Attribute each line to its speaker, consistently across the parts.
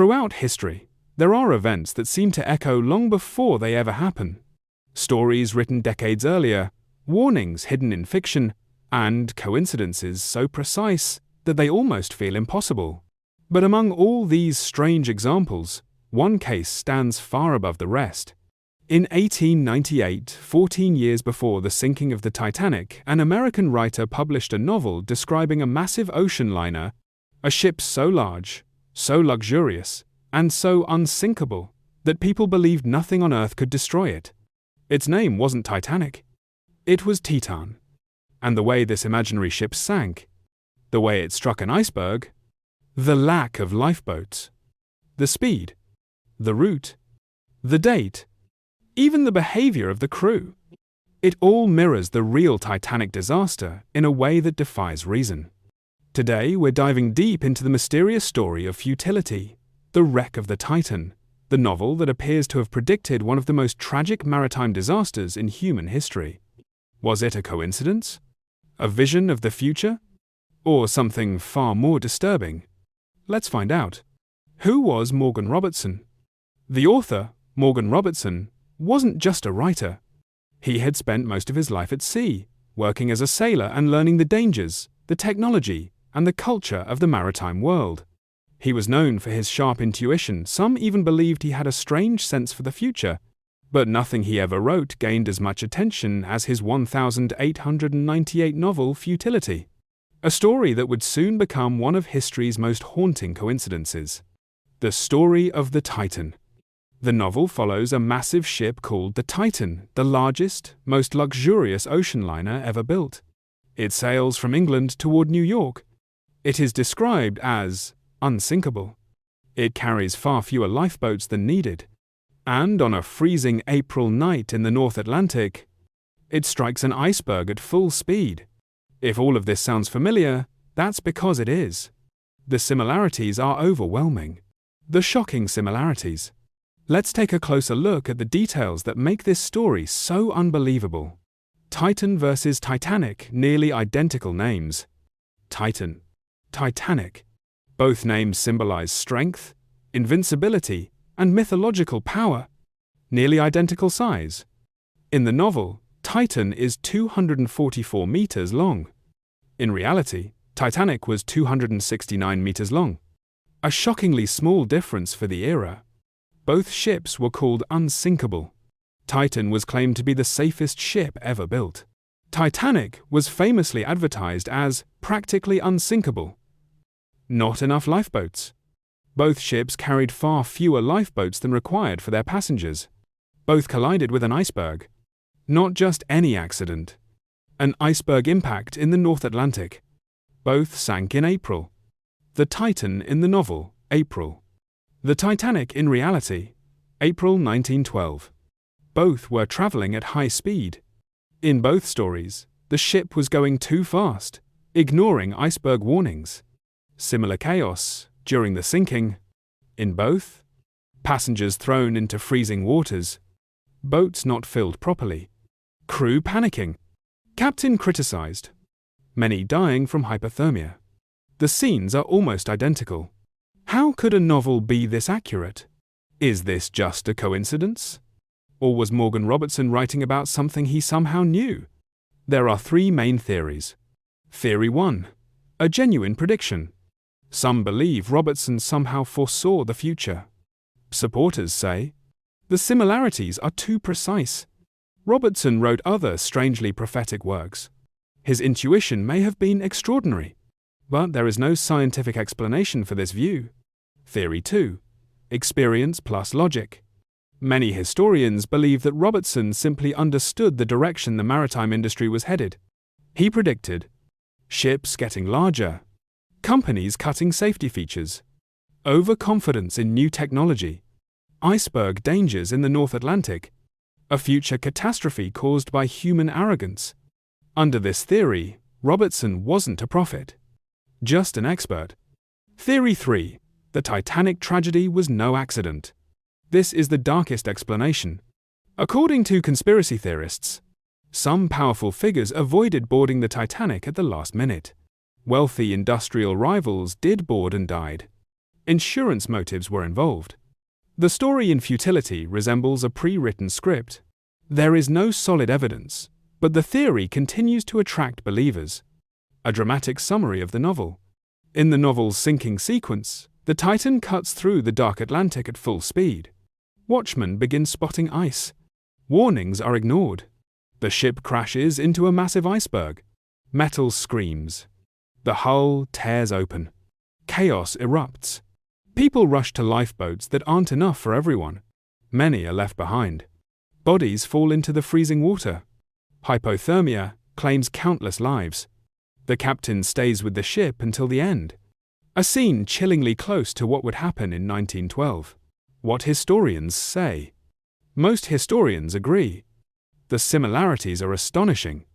Speaker 1: Throughout history, there are events that seem to echo long before they ever happen. Stories written decades earlier, warnings hidden in fiction, and coincidences so precise that they almost feel impossible. But among all these strange examples, one case stands far above the rest. In 1898, 14 years before the sinking of the Titanic, an American writer published a novel describing a massive ocean liner, a ship so large, so luxurious, and so unsinkable that people believed nothing on Earth could destroy it. Its name wasn't Titanic. It was Titan. And the way this imaginary ship sank, the way it struck an iceberg, the lack of lifeboats, the speed, the route, the date, even the behavior of the crew. It all mirrors the real Titanic disaster in a way that defies reason. Today, we're diving deep into the mysterious story of futility, the wreck of the Titan, the novel that appears to have predicted one of the most tragic maritime disasters in human history. Was it a coincidence? A vision of the future? Or something far more disturbing? Let's find out. Who was Morgan Robertson? The author, Morgan Robertson, wasn't just a writer. He had spent most of his life at sea, working as a sailor and learning the dangers, the technology, and the culture of the maritime world. He was known for his sharp intuition. Some even believed he had a strange sense for the future, but nothing he ever wrote gained as much attention as his 1898 novel Futility, a story that would soon become one of history's most haunting coincidences. The story of the Titan. The novel follows a massive ship called the Titan, the largest, most luxurious ocean liner ever built. It sails from England toward New York. It is described as unsinkable. It carries far fewer lifeboats than needed. And on a freezing April night in the North Atlantic, it strikes an iceberg at full speed. If all of this sounds familiar, that's because it is. The similarities are overwhelming. The shocking similarities. Let's take a closer look at the details that make this story so unbelievable. Titan versus Titanic, nearly identical names. Titan, Titanic. Both names symbolize strength, invincibility, and mythological power. Nearly identical size. In the novel, Titan is 244 meters long. In reality, Titanic was 269 meters long. A shockingly small difference for the era. Both ships were called unsinkable. Titan was claimed to be the safest ship ever built. Titanic was famously advertised as practically unsinkable. Not enough lifeboats. Both ships carried far fewer lifeboats than required for their passengers. Both collided with an iceberg. Not just any accident. An iceberg impact in the North Atlantic. Both sank in April. The Titan in the novel, April. The Titanic in reality, April 1912. Both were traveling at high speed. In both stories, the ship was going too fast, ignoring iceberg warnings. Similar chaos during the sinking. In both, passengers thrown into freezing waters, boats not filled properly, crew panicking, captain criticized, many dying from hypothermia. The scenes are almost identical. How could a novel be this accurate? Is this just a coincidence? Or was Morgan Robertson writing about something he somehow knew? There are three main theories. Theory 1. A genuine prediction. Some believe Robertson somehow foresaw the future. Supporters say, the similarities are too precise. Robertson wrote other strangely prophetic works. His intuition may have been extraordinary, but there is no scientific explanation for this view. Theory 2. Experience plus logic. Many historians believe that Robertson simply understood the direction the maritime industry was headed. He predicted ships getting larger, companies cutting safety features, overconfidence in new technology, iceberg dangers in the North Atlantic, a future catastrophe caused by human arrogance. Under this theory, Robertson wasn't a prophet, just an expert. Theory 3. The Titanic tragedy was no accident. This is the darkest explanation. According to conspiracy theorists, some powerful figures avoided boarding the Titanic at the last minute. Wealthy industrial rivals did board and died. Insurance motives were involved. The story in futility resembles a pre-written script. There is no solid evidence, but the theory continues to attract believers. A dramatic summary of the novel. In the novel's sinking sequence, the Titan cuts through the dark Atlantic at full speed. Watchmen begin spotting ice. Warnings are ignored. The ship crashes into a massive iceberg. Metal screams. The hull tears open. Chaos erupts. People rush to lifeboats that aren't enough for everyone. Many are left behind. Bodies fall into the freezing water. Hypothermia claims countless lives. The captain stays with the ship until the end. A scene chillingly close to what would happen in 1912. What historians say. Most historians agree. The similarities are astonishing,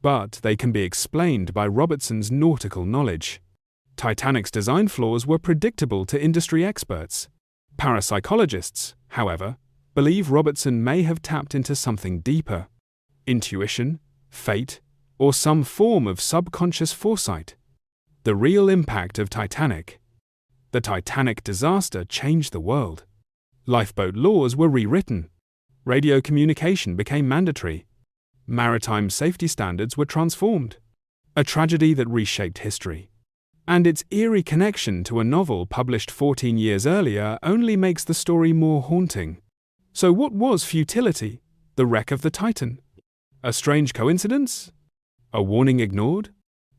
Speaker 1: but they can be explained by Robertson's nautical knowledge. Titanic's design flaws were predictable to industry experts. Parapsychologists, however, believe Robertson may have tapped into something deeper. Intuition, fate, or some form of subconscious foresight. The real impact of Titanic. The Titanic disaster changed the world. Lifeboat laws were rewritten. Radio communication became mandatory. Maritime safety standards were transformed. A tragedy that reshaped history. And its eerie connection to a novel published 14 years earlier only makes the story more haunting. So what was futility? The wreck of the Titan? A strange coincidence? A warning ignored?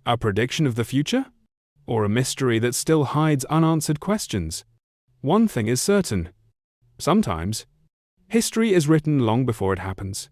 Speaker 1: A prediction of the future? Or a mystery that still hides unanswered questions? One thing is certain. Sometimes, history is written long before it happens.